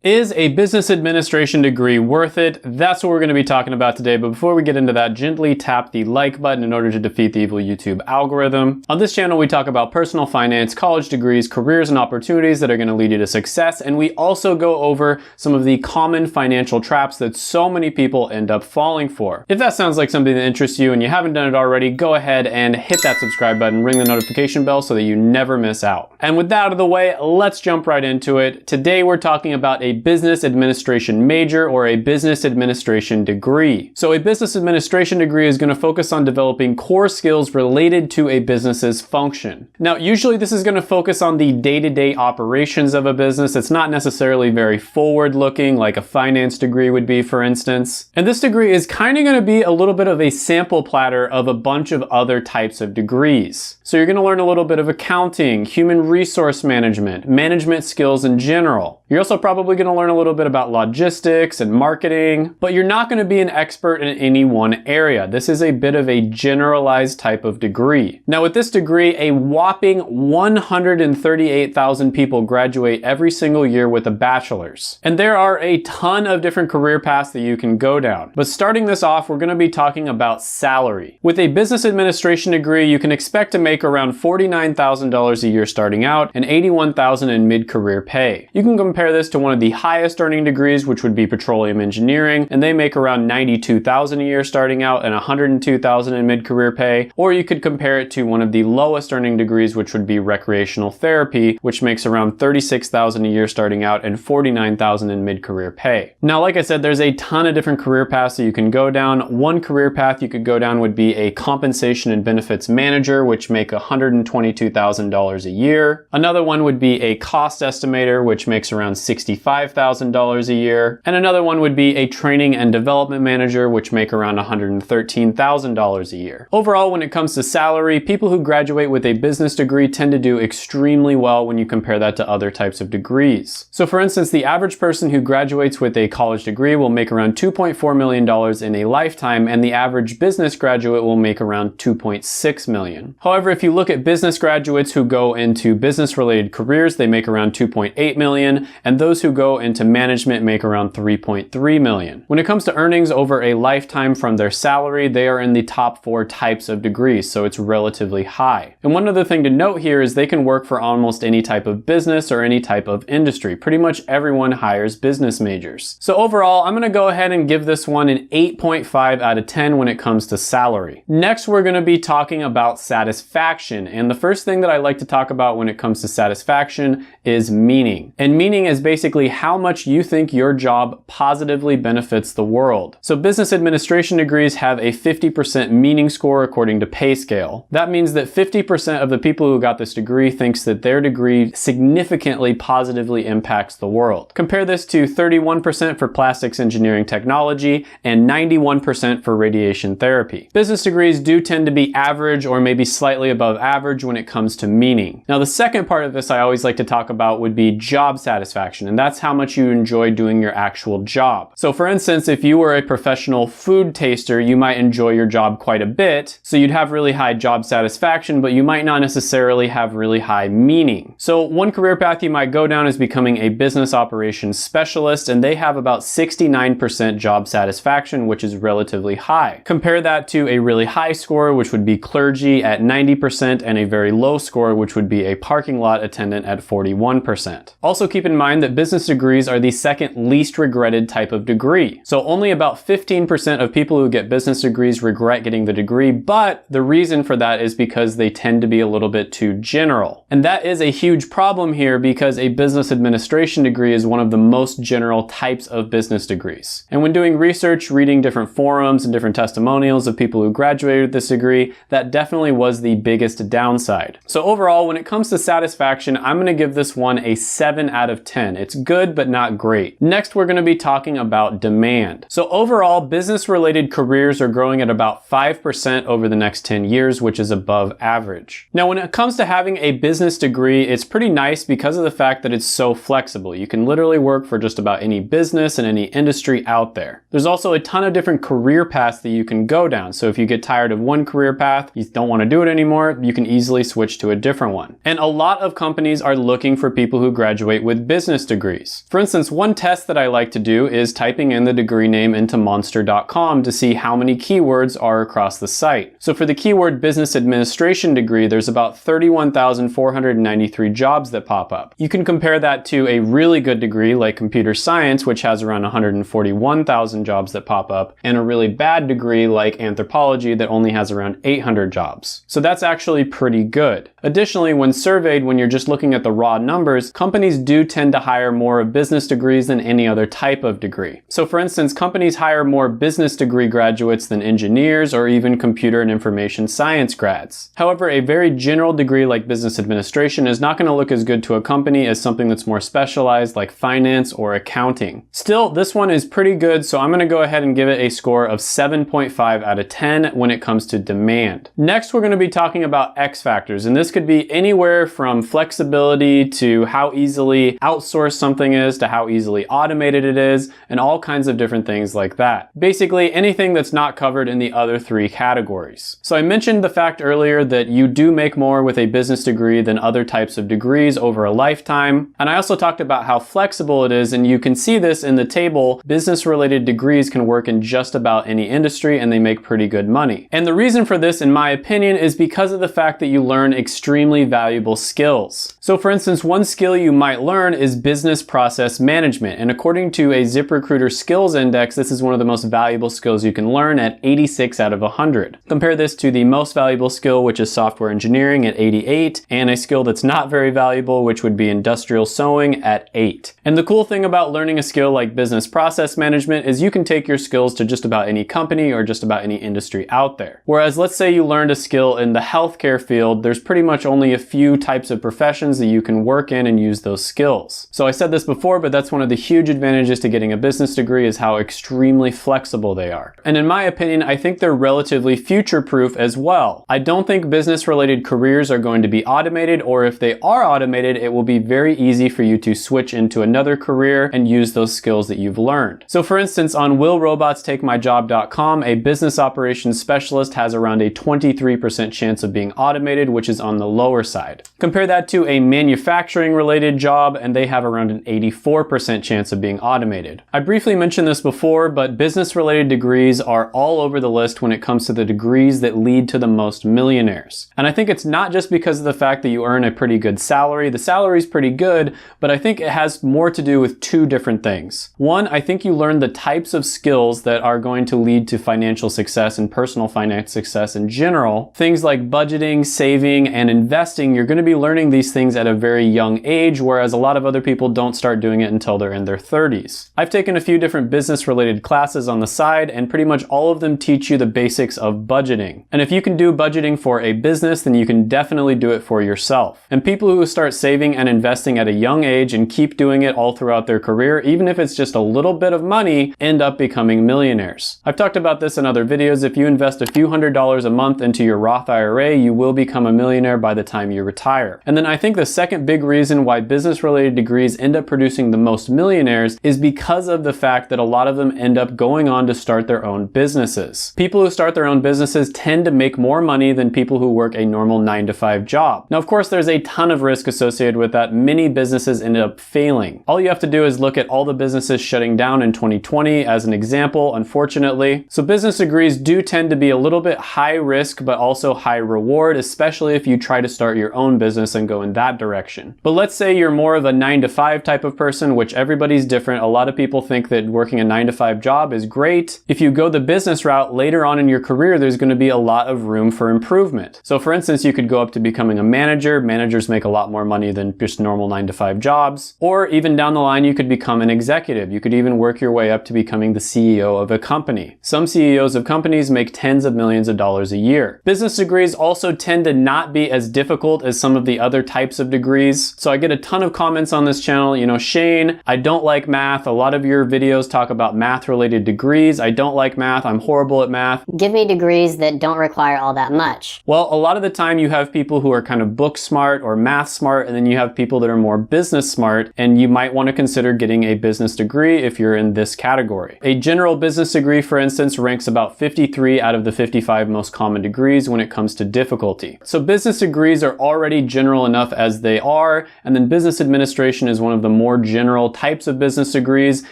Is a business administration degree worth it? That's what we're going to be talking about today. But before we get into that, gently tap the like button in order to defeat the evil YouTube algorithm. On this channel, we talk about personal finance, college degrees, careers, and opportunities that are going to lead you to success. And we also go over some of the common financial traps that so many people end up falling for. If that sounds like something that interests you and you haven't done it already, go ahead and hit that subscribe button, ring the notification bell so that you never miss out. And with that out of the way, let's jump right into it. Today, we're talking about a business administration major or a business administration degree. So a business administration degree is going to focus on developing core skills related to a business's function. Now, usually this is going to focus on the day-to-day operations of a business. It's not necessarily very forward-looking like a finance degree would be, for instance. And this degree is kind of going to be a little bit of a sample platter of a bunch of other types of degrees. So you're going to learn a little bit of accounting, human resource management, management skills in general. You're also probably going to learn a little bit about logistics and marketing, but you're not going to be an expert in any one area. This is a bit of a generalized type of degree. Now, with this degree, a whopping 138,000 people graduate every single year with a bachelor's. And there are a ton of different career paths that you can go down. But starting this off, we're going to be talking about salary. With a business administration degree, you can expect to make around $49,000 a year starting out and $81,000 in mid-career pay. You can compare this to one of the highest earning degrees, which would be petroleum engineering, and they make around $92,000 a year starting out and $102,000 in mid-career pay. Or you could compare it to one of the lowest earning degrees, which would be recreational therapy, which makes around $36,000 a year starting out and $49,000 in mid-career pay. Now, like I said, there's a ton of different career paths that you can go down. One career path you could go down would be a compensation and benefits manager, which make $122,000 a year. Another one would be a cost estimator, which makes around $65,000 a year. And another one would be a training and development manager, which make around $113,000 a year. Overall, when it comes to salary, people who graduate with a business degree tend to do extremely well when you compare that to other types of degrees. So for instance, the average person who graduates with a college degree will make around $2.4 million in a lifetime, and the average business graduate will make around $2.6 million. However, if you look at business graduates who go into business-related careers, they make around $2.8 million, and those who go into management make around $3.3 million. When it comes to earnings over a lifetime from their salary, they are in the top 4 types of degrees, so it's relatively high. And one other thing to note here is they can work for almost any type of business or any type of industry. Pretty much everyone hires business majors. So overall, I'm going to go ahead and give this one an 8.5 out of 10 when it comes to salary. Next, we're going to be talking about satisfaction. And the first thing that I like to talk about when it comes to satisfaction is meaning. And meaning is basically how much you think your job positively benefits the world. So business administration degrees have a 50% meaning score according to PayScale. That means that 50% of the people who got this degree thinks that their degree significantly positively impacts the world. Compare this to 31% for plastics engineering technology and 91% for radiation therapy. Business degrees do tend to be average or maybe slightly above average when it comes to meaning. Now, the second part of this I always like to talk about would be job satisfaction, and that's how much you enjoy doing your actual job. So for instance, if you were a professional food taster, you might enjoy your job quite a bit, so you'd have really high job satisfaction, but you might not necessarily have really high meaning. So one career path you might go down is becoming a business operations specialist, and they have about 69% job satisfaction, which is relatively high. Compare that to a really high score, which would be clergy at 90%, and a very low score, which would be a parking lot attendant at 41%. Also keep in mind that business degrees are the second least regretted type of degree. So only about 15% of people who get business degrees regret getting the degree, but the reason for that is because they tend to be a little bit too general. And that is a huge problem here because a business administration degree is one of the most general types of business degrees. And when doing research, reading different forums and different testimonials of people who graduated with this degree, that definitely was the biggest downside. So overall, when it comes to satisfaction, I'm going to give this one a 7 out of 10. It's good, but not great. Next, we're going to be talking about demand. So overall, business-related careers are growing at about 5% over the next 10 years, which is above average. Now, when it comes to having a business degree, it's pretty nice because of the fact that it's so flexible. You can literally work for just about any business and any industry out there. There's also a ton of different career paths that you can go down. So if you get tired of one career path, you don't want to do it anymore, you can easily switch to a different one. And a lot of companies are looking for people who graduate with business business degrees. For instance, one test that I like to do is typing in the degree name into monster.com to see how many keywords are across the site. So for the keyword business administration degree, there's about 31,493 jobs that pop up. You can compare that to a really good degree like computer science, which has around 141,000 jobs that pop up, and a really bad degree like anthropology that only has around 800 jobs. So that's actually pretty good. Additionally, when surveyed, when you're just looking at the raw numbers, companies do tend to hire more of business degrees than any other type of degree. So for instance, companies hire more business degree graduates than engineers or even computer and information science grads. However, a very general degree like business administration is not going to look as good to a company as something that's more specialized like finance or accounting. Still, this one is pretty good, so I'm going to go ahead and give it a score of 7.5 out of 10 when it comes to demand. Next, we're going to be talking about X factors, and this could be anywhere from flexibility to how easily outsourced something is to how easily automated it is, and all kinds of different things like that. Basically, anything that's not covered in the other three categories. So I mentioned the fact earlier that you do make more with a business degree than other types of degrees over a lifetime, and I also talked about how flexible it is, and you can see this in the table. Business-related degrees can work in just about any industry, and they make pretty good money. And the reason for this, in my opinion, is because of the fact that you learn extremely valuable skills. So for instance, one skill you might learn is business process management, and according to a ZipRecruiter skills index, this is one of the most valuable skills you can learn at 86 out of 100. Compare this to the most valuable skill, which is software engineering at 88, and a skill that's not very valuable, which would be industrial sewing at 8. And the cool thing about learning a skill like business process management is you can take your skills to just about any company or just about any industry out there. Whereas let's say you learned a skill in the healthcare field, there's pretty much only a few types of professions that you can work in and use those skills. So I said this before, but that's one of the huge advantages to getting a business degree is how extremely flexible they are. And in my opinion, I think they're relatively future-proof as well. I don't think business-related careers are going to be automated, or if they are automated, it will be very easy for you to switch into another career and use those skills that you've learned. So for instance, on willrobotstakemyjob.com, a business operations specialist has around a 23% chance of being automated, which is on the lower side. Compare that to a manufacturing-related job, and they have around an 84% chance of being automated. I briefly mentioned this before, but business-related degrees are all over the list when it comes to the degrees that lead to the most millionaires. And I think it's not just because of the fact that you earn a pretty good salary. The salary is pretty good, but I think it has more to do with two different things. One, I think you learn the types of skills that are going to lead to financial success and personal finance success in general. Things like budgeting, saving, and investing, you're going to be learning these things at a very young age, whereas a lot of other people don't start doing it until they're in their 30s. I've taken a few different business-related classes on the side, and pretty much all of them teach you the basics of budgeting. And if you can do budgeting for a business, then you can definitely do it for yourself. And people who start saving and investing at a young age and keep doing it all throughout their career, even if it's just a little bit of money, end up becoming millionaires. I've talked about this in other videos. If you invest a few $100s a month into your Roth IRA, you will become a millionaire by the time you retire. And then I think the second big reason why business-related degrees end up producing the most millionaires is because of the fact that a lot of them end up going on to start their own businesses. People who start their own businesses tend to make more money than people who work a normal 9-to-5 job. Now, of course, there's a ton of risk associated with that. Many businesses end up failing. All you have to do is look at all the businesses shutting down in 2020 as an example, unfortunately. So business degrees do tend to be a little bit high risk, but also high reward, especially if you try to start your own business and go in that direction. But let's say you're more of a 9-to-5 type of person, which everybody's different. A lot of people think that working a 9-to-5 job is great. If you go the business route later on in your career, there's going to be a lot of room for improvement. So for instance, you could go up to becoming a manager. Managers make a lot more money than just normal 9-to-5 jobs. Or even down the line, you could become an executive. You could even work your way up to becoming the CEO of a company. Some CEOs of companies make tens of millions of dollars a year. Business degrees also tend to not be as difficult as some of the other types of degrees. So I get a ton of comments on this channel. You know, Shane, I don't like math. A lot of your videos talk about math-related degrees. I don't like math. I'm horrible at math. Give me degrees that don't require all that much. Well, a lot of the time you have people who are kind of book smart or math smart, and then you have people that are more business smart, and you might want to consider getting a business degree if you're in this category. A general business degree, for instance, ranks about 53 out of the 55 most common degrees when it comes to difficulty. So business degrees are already general enough as they are, and then business administration administration is one of the more general types of business degrees,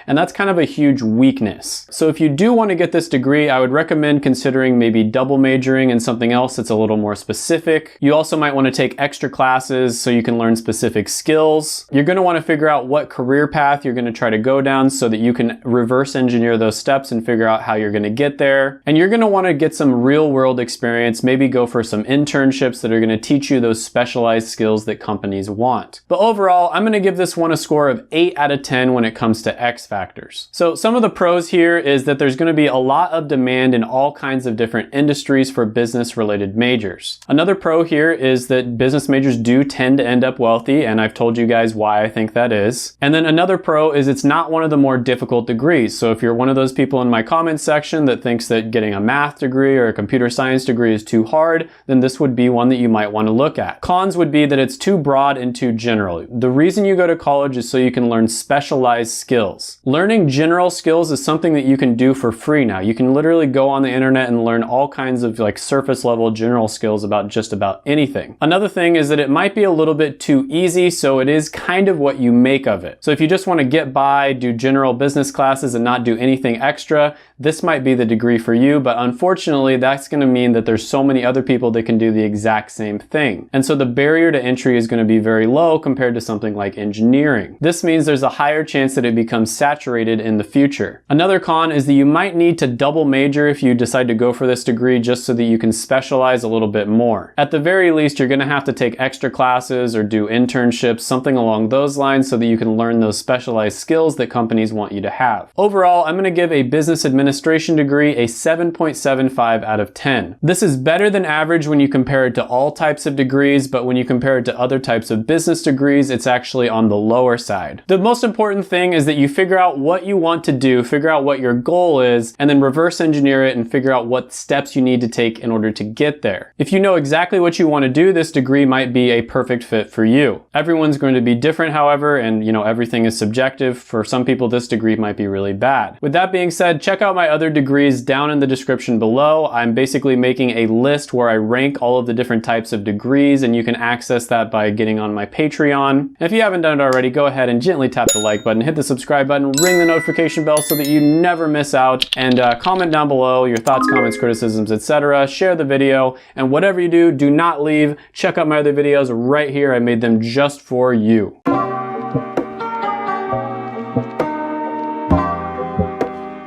and that's kind of a huge weakness. So if you do want to get this degree, I would recommend considering maybe double majoring in something else that's a little more specific. You also might want to take extra classes so you can learn specific skills. You're going to want to figure out what career path you're going to try to go down so that you can reverse engineer those steps and figure out how you're going to get there. And you're going to want to get some real world experience, maybe go for some internships that are going to teach you those specialized skills that companies want. But overall, I'm going to give this one a score of 8 out of 10 when it comes to X factors. So some of the pros here is that there's going to be a lot of demand in all kinds of different industries for business related majors. Another pro here is that business majors do tend to end up wealthy, and I've told you guys why I think that is. And then another pro is it's not one of the more difficult degrees. So if you're one of those people in my comments section that thinks that getting a math degree or a computer science degree is too hard, then this would be one that you might want to look at. Cons would be that it's too broad and too general. The reason you go to college is so you can learn specialized skills. Learning general skills is something that you can do for free now. You can literally go on the internet and learn all kinds of like surface level general skills about just about anything. Another thing is that it might be a little bit too easy, so it is kind of what you make of it. So if you just want to get by, do general business classes and not do anything extra, this might be the degree for you, but unfortunately that's going to mean that there's so many other people that can do the exact same thing. And so the barrier to entry is going to be very low compared to something like engineering. This means there's a higher chance that it becomes saturated in the future. Another con is that you might need to double major if you decide to go for this degree just so that you can specialize a little bit more. At the very least, you're going to have to take extra classes or do internships, something along those lines, so that you can learn those specialized skills that companies want you to have. Overall, I'm going to give a business administration degree a 7.75 out of 10. This is better than average when you compare it to all types of degrees, but when you compare it to other types of business degrees, it's actually on the lower side. The most important thing is that you figure out what you want to do, figure out what your goal is, and then reverse engineer it and figure out what steps you need to take in order to get there. If you know exactly what you want to do, this degree might be a perfect fit for you. Everyone's going to be different, however, and everything is subjective. For some people, this degree might be really bad. With that being said, check out my other degrees down in the description below. I'm basically making a list where I rank all of the different types of degrees, and you can access that by getting on my Patreon. And if you haven't done it already, go ahead and gently tap the like button, hit the subscribe button, ring the notification bell so that you never miss out, and comment down below your thoughts, comments, criticisms, etc. Share the video, and whatever you do, do not leave. Check out my other videos right here. I made them just for you.